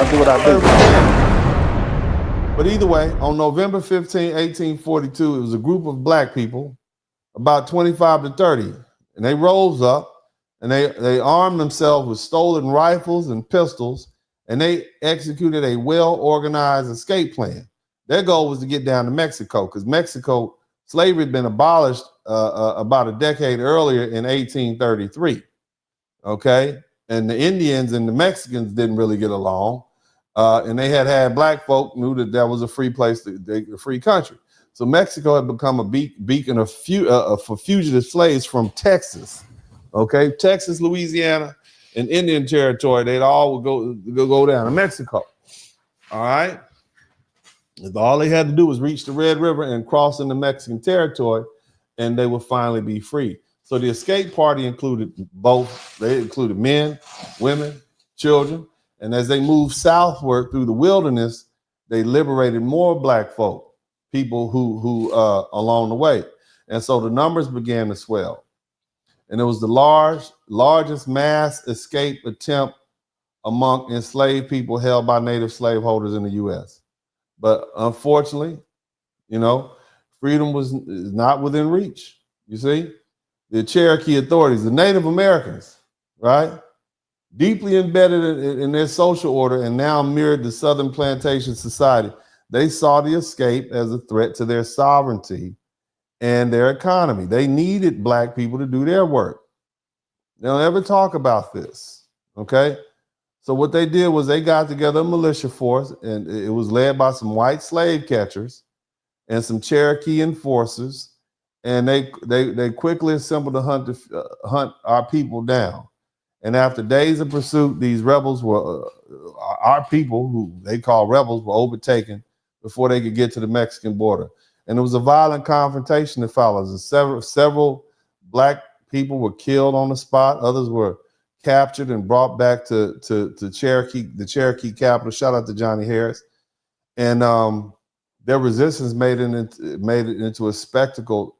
I do what I do. But either way, on November 15, 1842, it was a group of black people, about 25 to 30, and they rose up and they armed themselves with stolen rifles and pistols, and they executed a well-organized escape plan. Their goal was to get down to Mexico, because Mexico, slavery had been abolished about a decade earlier in 1833, okay? And the Indians and the Mexicans didn't really get along, and they had black folk knew that was a free place, a free country. So Mexico had become a beacon for fugitive slaves from Texas, okay? Texas, Louisiana, and Indian territory, they'd all would go down to Mexico, all right? All they had to do was reach the Red River and cross into Mexican territory, and they would finally be free. So the escape party included both. They included men, women, children, and as they moved southward through the wilderness, they liberated more black folk, people who along the way. And so the numbers began to swell. And it was the largest mass escape attempt among enslaved people held by native slaveholders in the U.S. But unfortunately, freedom is not within reach. You see, the Cherokee authorities, the Native Americans, right, deeply embedded in their social order and now mirrored the Southern plantation society, they saw the escape as a threat to their sovereignty and their economy. They needed black people to do their work. They don't ever talk about this, okay? So what they did was they got together a militia force, and it was led by some white slave catchers and some Cherokee enforcers, and they quickly assembled to hunt our people down. And after days of pursuit, these rebels were our people, who they call rebels, were overtaken before they could get to the Mexican border. And it was a violent confrontation that followed. And several black people were killed on the spot. Others were captured and brought back to Cherokee, the Cherokee capital. Shout out to Johnny Harris. And their resistance made it into a spectacle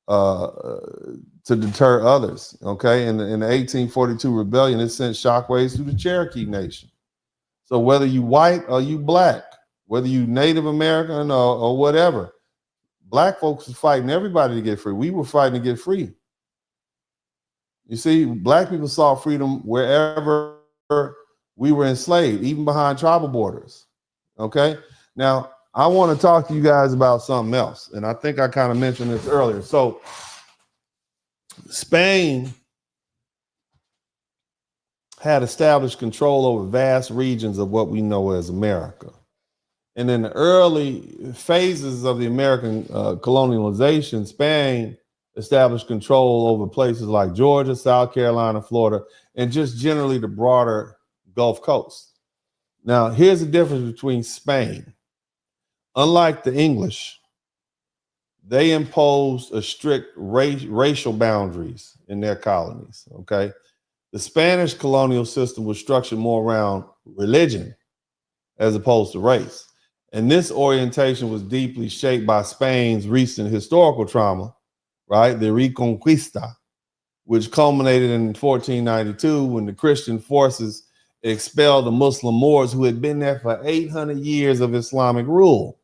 to deter others. Okay, in the 1842 rebellion, it sent shockwaves through the Cherokee Nation. So whether you white or you black, whether you Native American or whatever, black folks was fighting everybody to get free. We were fighting to get free. You see, black people saw freedom wherever we were enslaved, even behind tribal borders. Okay, now I want to talk to you guys about something else, and I think I kind of mentioned this earlier. So Spain had established control over vast regions of what we know as America. And in the early phases of the American colonialization, Spain established control over places like Georgia, South Carolina, Florida, and just generally the broader Gulf Coast. Now, here's the difference between Spain. Unlike the English, they imposed a strict racial boundaries in their colonies, okay? The Spanish colonial system was structured more around religion as opposed to race. And this orientation was deeply shaped by Spain's recent historical trauma, right? The Reconquista, which culminated in 1492 when the Christian forces expelled the Muslim Moors who had been there for 800 years of Islamic rule.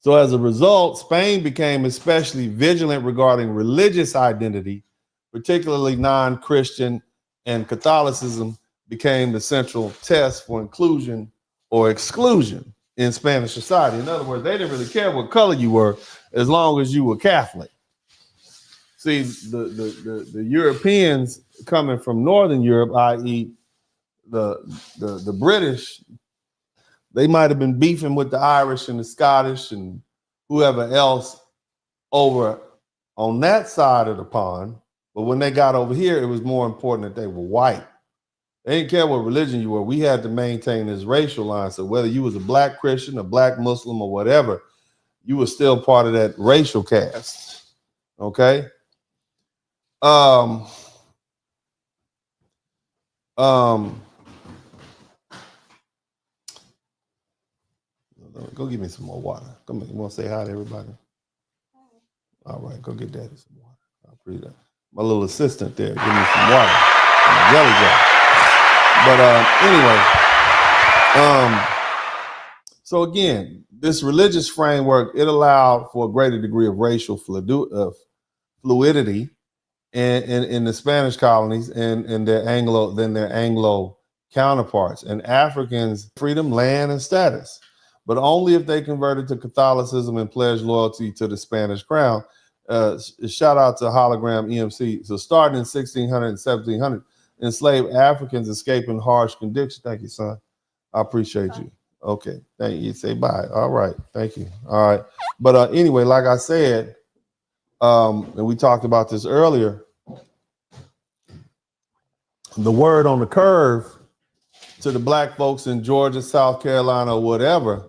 So as a result, Spain became especially vigilant regarding religious identity, particularly non-Christian, and Catholicism became the central test for inclusion or exclusion in Spanish society. In other words, they didn't really care what color you were as long as you were Catholic. See, the Europeans coming from Northern Europe, i.e. the British, they might have been beefing with the Irish and the Scottish and whoever else over on that side of the pond. But when they got over here, it was more important that they were white. They didn't care what religion you were. We had to maintain this racial line. So whether you was a black Christian, a black Muslim, or whatever, you were still part of that racial caste. Okay? Go get me some more water. Come on, you want to say hi to everybody? All right, go get daddy some water. I appreciate that. My little assistant there, give me some water. Jelly jar. But anyway, So again, this religious framework, it allowed for a greater degree of racial fluidity in the Spanish colonies and their Anglo counterparts, and Africans freedom, land, and status, but only if they converted to Catholicism and pledged loyalty to the Spanish crown. Shout out to Hologram EMC. So starting in 1600 and 1700, enslaved Africans escaping harsh conditions. Thank you, son. I appreciate you. Okay, thank you. Say bye. All right, thank you. All right, but anyway, like I said, and we talked about this earlier, the word on the curve to the black folks in Georgia, South Carolina, or whatever,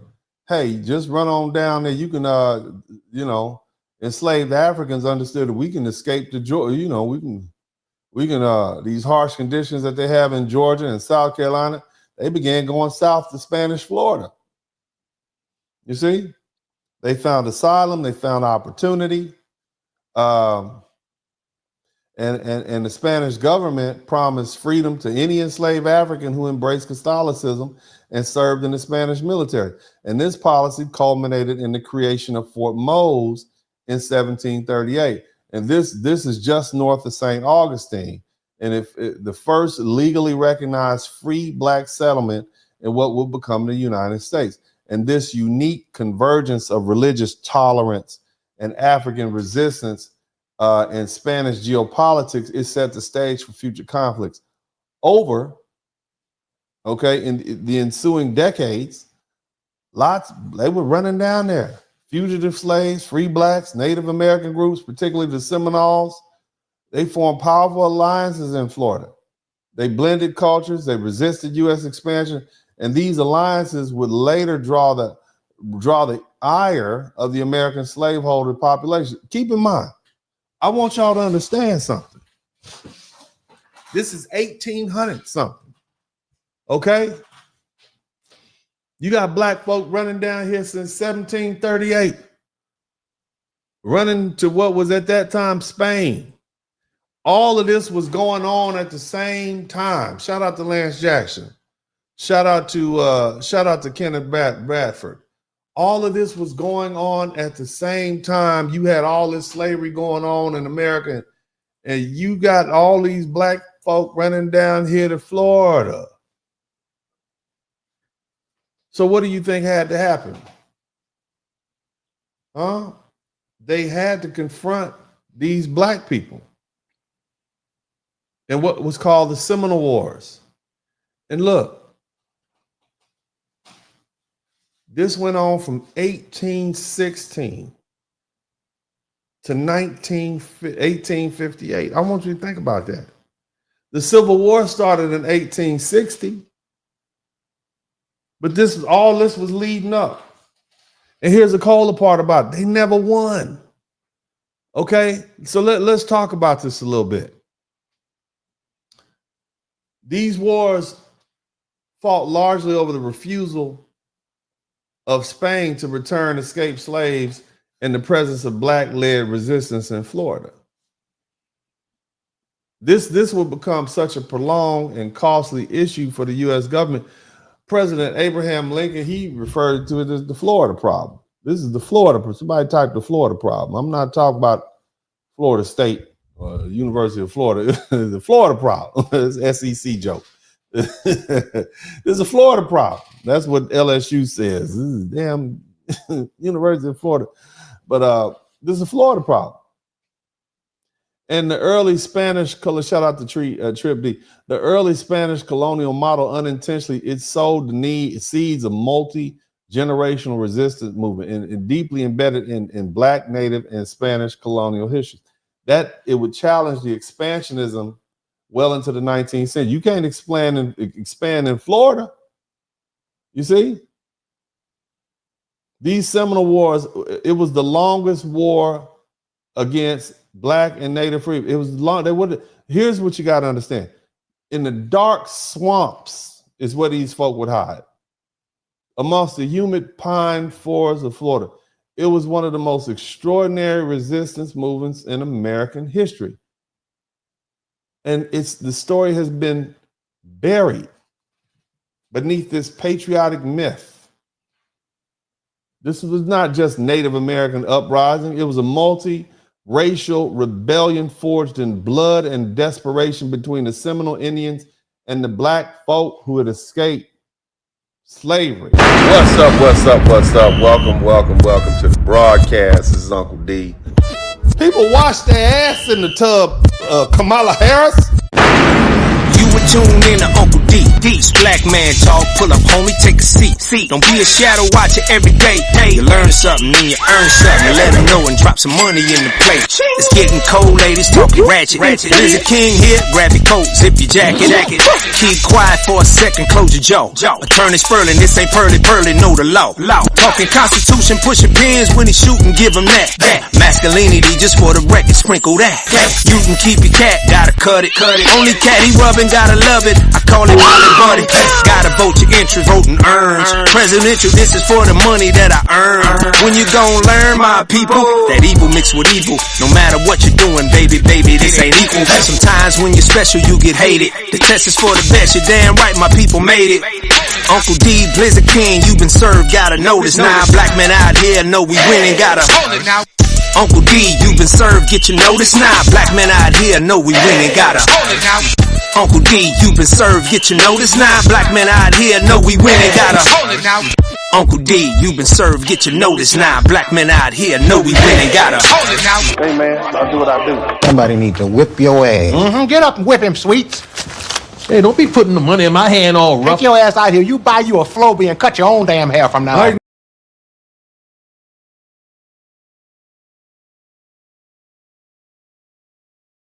hey, just run on down there. You can, enslaved Africans understood that we can escape to Georgia. We can these harsh conditions that they have in Georgia and South Carolina, they began going south to Spanish Florida. You see, they found asylum, they found opportunity. And the Spanish government promised freedom to any enslaved African who embraced Catholicism and served in the Spanish military. And this policy culminated in the creation of Fort Mose in 1738. And this is just north of St. Augustine. And the first legally recognized free black settlement in what would become the United States. And this unique convergence of religious tolerance and African resistance and Spanish geopolitics is set the stage for future conflicts over, in the ensuing decades. They were running down there. Fugitive slaves, free blacks, Native American groups, particularly the Seminoles, they formed powerful alliances in Florida. They blended cultures, they resisted U.S. expansion, and these alliances would later draw the ire of the American slaveholder population. Keep in mind, I want y'all to understand something. This is 1800 something, okay? You got black folk running down here since 1738, running to what was at that time Spain. All of this was going on at the same time. Shout out to Lance Jackson. Shout out to Kenneth Bradford. All of this was going on at the same time. You had all this slavery going on in America, and you got all these black folk running down here to Florida. So what do you think had to happen? They had to confront these black people in what was called the Seminole Wars. And look, this went on from 1816 to 1858. I want you to think about that. The Civil War started in 1860, but all this was leading up. And here's the colder part about it. They never won. Okay, so let's talk about this a little bit. These wars fought largely over the refusal of Spain to return escaped slaves in the presence of black-led resistance in Florida. This will become such a prolonged and costly issue for the U.S. government. President Abraham Lincoln, he referred to it as the Florida problem. This is the Florida problem. Somebody typed the Florida problem. I'm not talking about Florida State or University of Florida. The Florida problem. It's an SEC joke. This is a Florida problem. That's what LSU says. This is damn University of Florida. But this is a Florida problem. And the early Spanish, shout out to Trip D. The early Spanish colonial model unintentionally, it sowed the seeds of multi-generational resistance movement and deeply embedded in Black, Native, and Spanish colonial history. That it would challenge the expansionism well into the 19th century. You can't expand in Florida. You see? These Seminole Wars, it was the longest war against Black and Native freedom. It was long. Here's what you got to understand. In the dark swamps is where these folk would hide. Amongst the humid pine forests of Florida. It was one of the most extraordinary resistance movements in American history. And the story has been buried. beneath this patriotic myth. This was not just Native American uprising. It was a multi-racial rebellion forged in blood and desperation between the Seminole Indians and the black folk who had escaped slavery. What's up, what's up, what's up? Welcome, welcome, welcome to the broadcast. This is Uncle D. People wash their ass in the tub, Kamala Harris. You were tuned in to Uncle D. This black man talk, pull up, homie, take a seat. Don't be a shadow watcher every day. You learn something, then you earn something. Let them know and drop some money in the plate. It's getting cold, ladies, talking ratchet. Blizzard King here, grab your coat, zip your jacket. Keep quiet for a second, close your jaw. Attorney Spurling, this ain't pearly, know the law. Talking Constitution, pushing pins when he shootin', give him that. Masculinity, just for the record, sprinkle that. You can keep your cat, gotta cut it. Only cat he rubbing, gotta love it. I call it Molly Buddy. Gotta vote your interest, voting earns. Presidential, this is for the money that I earn. When you gon' learn, my people, that evil mixed with evil. No matter what you're doing, baby, this ain't equal. Sometimes when you're special, you get hated. The test is for the best, you're damn right, my people made it. Uncle D, Blizzard King, you been served, gotta know this. Now black men out here know we winning, gotta hold it now. Uncle D, you been served, get your notice now. Black men out here know we winning, gotta hold it now. Uncle D, you been served, get your notice now. Black men out here know we winning, gotta hold it now. Uncle D, you been served, get your notice now. Black men out here know we winning, gotta hold it now. Hey man, I'll do what I do. Somebody need to whip your ass. Get up and whip him, Sweets. Hey, don't be putting the money in my hand all rough. Take your ass out here. You buy you a Floby and cut your own damn hair from now on.